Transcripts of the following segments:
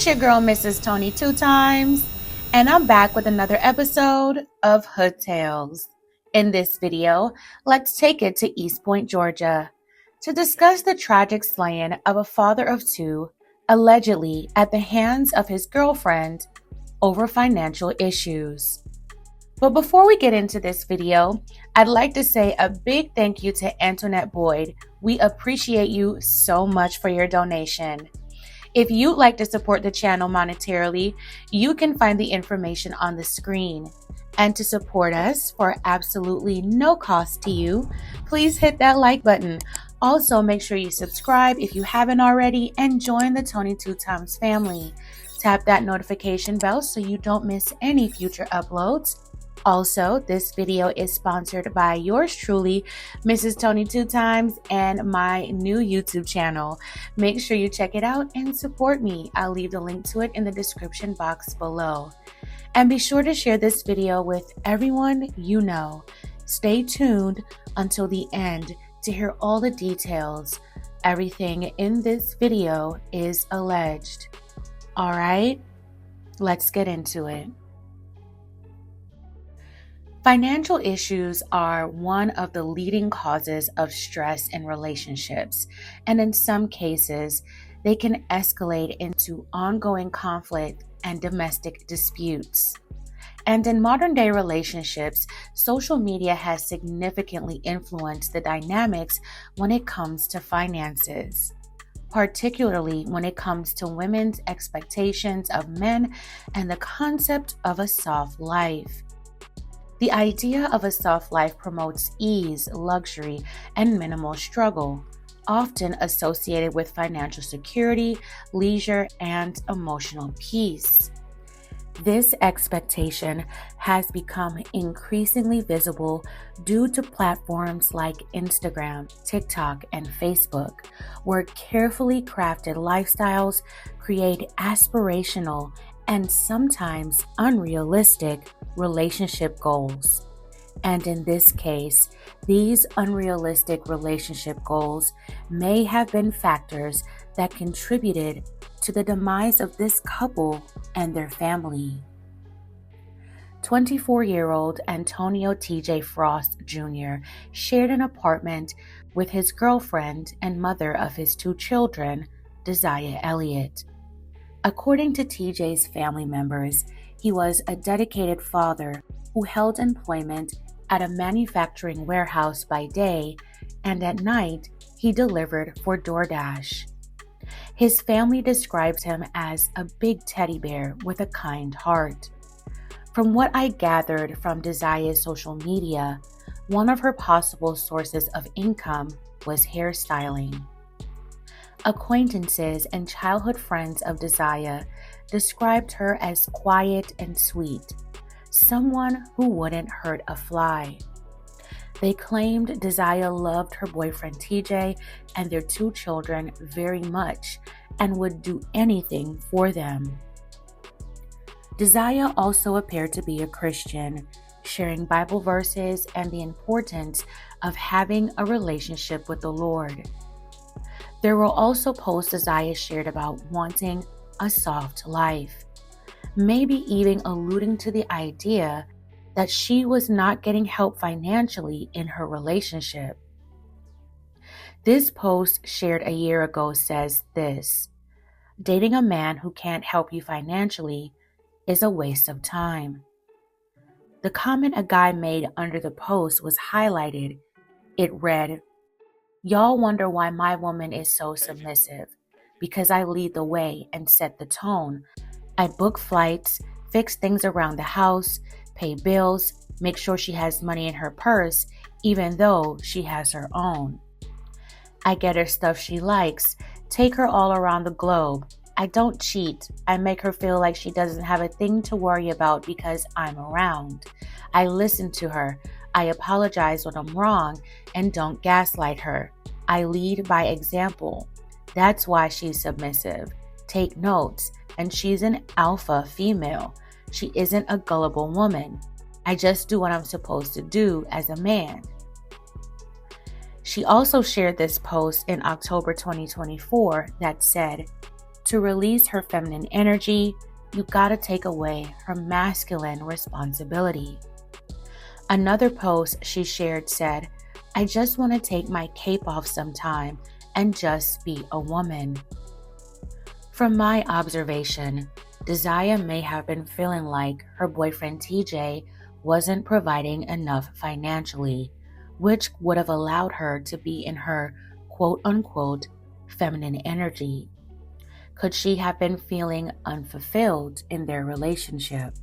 It's your girl, Mrs. Tony 2 times, and I'm back with another episode of Hood Tales. In this video, let's take it to East Point, Georgia, to discuss the tragic slaying of a father of two, allegedly at the hands of his girlfriend over financial issues. But before we get into this video, I'd like to say a big thank you to Antoinette Boyd. We appreciate you so much for your donation. If you'd like to support the channel monetarily, you can find the information on the screen. And to support us for absolutely no cost to you, please hit that like button. Also, make sure you subscribe if you haven't already and join the Tony 2 Times family. Tap that notification bell so you don't miss any future uploads. Also, this video is sponsored by yours truly, Mrs. Tony 2 Times, and my new YouTube channel. Make sure you check it out and support me. I'll leave the link to it in the description box below. And be sure to share this video with everyone you know. Stay tuned until the end to hear all the details. Everything in this video is alleged. All right, let's get into it. Financial issues are one of the leading causes of stress in relationships, and in some cases, they can escalate into ongoing conflict and domestic disputes. And in modern-day relationships, social media has significantly influenced the dynamics when it comes to finances, particularly when it comes to women's expectations of men and the concept of a soft life. The idea of a soft life promotes ease, luxury, and minimal struggle, often associated with financial security, leisure, and emotional peace. This expectation has become increasingly visible due to platforms like Instagram, TikTok, and Facebook, where carefully crafted lifestyles create aspirational and sometimes unrealistic relationship goals. And in this case, these unrealistic relationship goals may have been factors that contributed to the demise of this couple and their family. 24-year-old Antonio T.J. Frost Jr. shared an apartment with his girlfriend and mother of his two children, Desire Elliott. According to TJ's family members, he was a dedicated father who held employment at a manufacturing warehouse by day, and at night he delivered for DoorDash. His family describes him as a big teddy bear with a kind heart. From what I gathered from Desire's social media, one of her possible sources of income was hairstyling. Acquaintances and childhood friends of Desire described her as quiet and sweet, someone who wouldn't hurt a fly. They claimed Desire loved her boyfriend TJ and their two children very much and would do anything for them. Desire also appeared to be a Christian, sharing Bible verses and the importance of having a relationship with the Lord. There were also posts Desire shared about wanting a soft life, maybe even alluding to the idea that she was not getting help financially in her relationship. This post shared a year ago says this: dating a man who can't help you financially is a waste of time. The comment a guy made under the post was highlighted. It read, "Y'all wonder why my woman is so submissive. Because I lead the way and set the tone. I book flights, fix things around the house, pay bills, make sure she has money in her purse, even though she has her own. I get her stuff she likes, take her all around the globe. I don't cheat. I make her feel like she doesn't have a thing to worry about because I'm around. I listen to her. I apologize when I'm wrong and don't gaslight her. I lead by example. That's why she's submissive. Take notes. And she's an alpha female. She isn't a gullible woman. I just do what I'm supposed to do as a man." She also shared this post in October 2024 that said, To release her feminine energy, you gotta take away her masculine responsibility. Another post she shared said, "I just want to take my cape off sometime and just be a woman." From my observation, Desire may have been feeling like her boyfriend TJ wasn't providing enough financially, which would have allowed her to be in her quote-unquote feminine energy. Could she have been feeling unfulfilled in their relationship?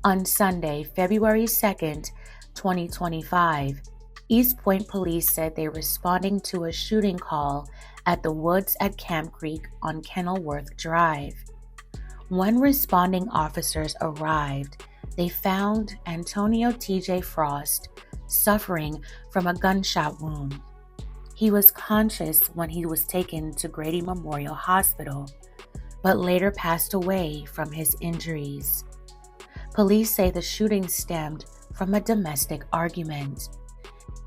On Sunday, February 2nd, 2025, East Point police said they were responding to a shooting call at the woods at Camp Creek on Kenilworth Drive. When responding officers arrived, they found Antonio TJ Frost suffering from a gunshot wound. He was conscious when he was taken to Grady Memorial Hospital, but later passed away from his injuries. Police say the shooting stemmed from a domestic argument.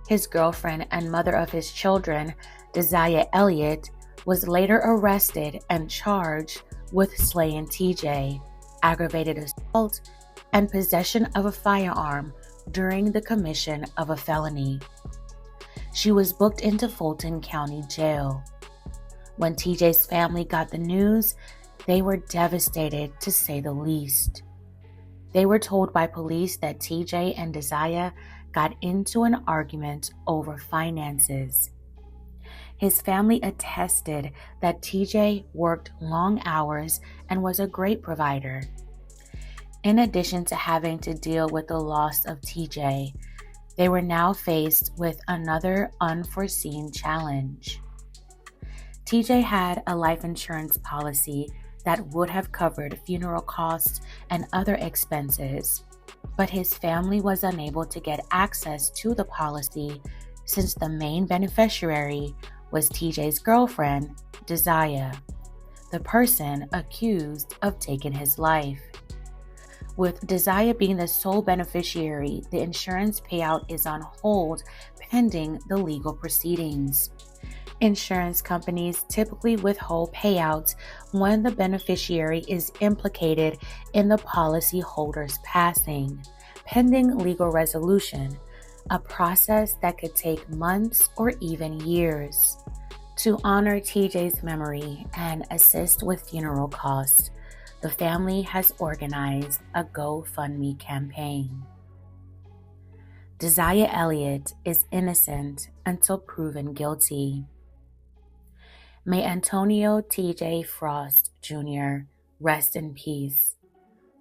His girlfriend and mother of his children, Desire Elliott, was later arrested and charged with slaying TJ, aggravated assault, and possession of a firearm during the commission of a felony. She was booked into Fulton County Jail. When TJ's family got the news, they were devastated, to say the least. They were told by police that TJ and Desire got into an argument over finances. His family attested that TJ worked long hours and was a great provider. In addition to having to deal with the loss of TJ, they were now faced with another unforeseen challenge. TJ had a life insurance policy that would have covered funeral costs and other expenses, but his family was unable to get access to the policy since the main beneficiary was TJ's girlfriend, Desire, the person accused of taking his life. With Desire being the sole beneficiary, the insurance payout is on hold pending the legal proceedings. Insurance companies typically withhold payouts when the beneficiary is implicated in the policyholder's passing, pending legal resolution, a process that could take months or even years. To honor TJ's memory and assist with funeral costs, the family has organized a GoFundMe campaign. Desire Elliott is innocent until proven guilty. May Antonio TJ Frost Jr. rest in peace.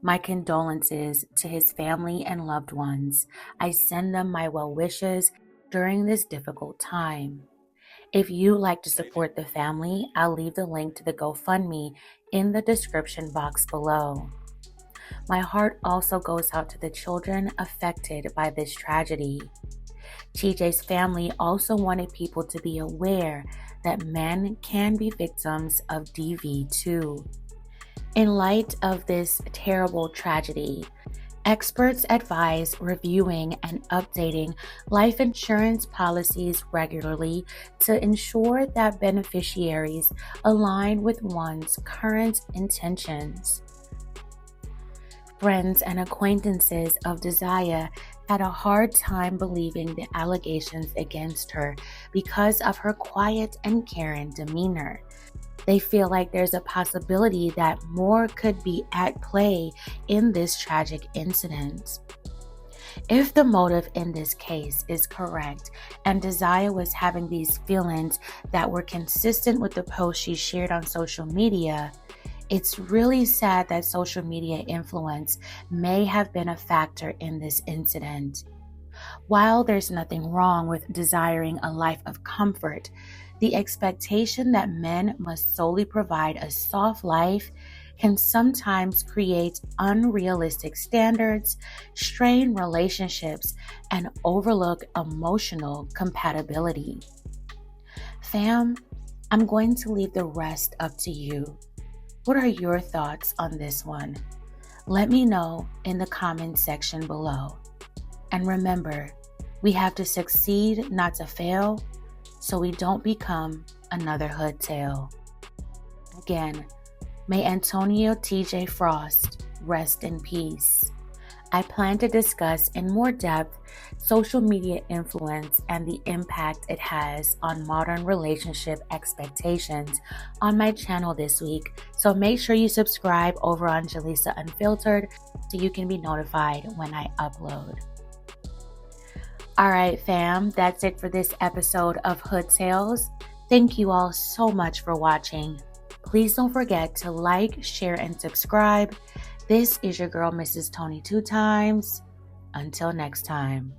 My condolences to his family and loved ones. I send them my well wishes during this difficult time. If you'd like to support the family, I'll leave the link to the GoFundMe in the description box below. My heart also goes out to the children affected by this tragedy. TJ's family also wanted people to be aware that men can be victims of DV too. In light of this terrible tragedy, experts advise reviewing and updating life insurance policies regularly to ensure that beneficiaries align with one's current intentions. Friends and acquaintances of Desire had a hard time believing the allegations against her because of her quiet and caring demeanor. They feel like there's a possibility that more could be at play in this tragic incident. If the motive in this case is correct and Desire was having these feelings that were consistent with the post she shared on social media, it's really sad that social media influence may have been a factor in this incident. While there's nothing wrong with desiring a life of comfort, the expectation that men must solely provide a soft life can sometimes create unrealistic standards, strain relationships, and overlook emotional compatibility. Fam, I'm going to leave the rest up to you. What are your thoughts on this one? Let me know in the comments section below. And remember, we have to succeed, not to fail, so we don't become another hood tale. Again, may Antonio T.J. Frost rest in peace. I plan to discuss in more depth social media influence and the impact it has on modern relationship expectations on my channel this week. So make sure you subscribe over on Jaleesa Unfiltered so you can be notified when I upload. All right, fam, that's it for this episode of Hood Tales. Thank you all so much for watching. Please don't forget to like, share, and subscribe. This is your girl, Mrs. Tony 2 Times. Until next time.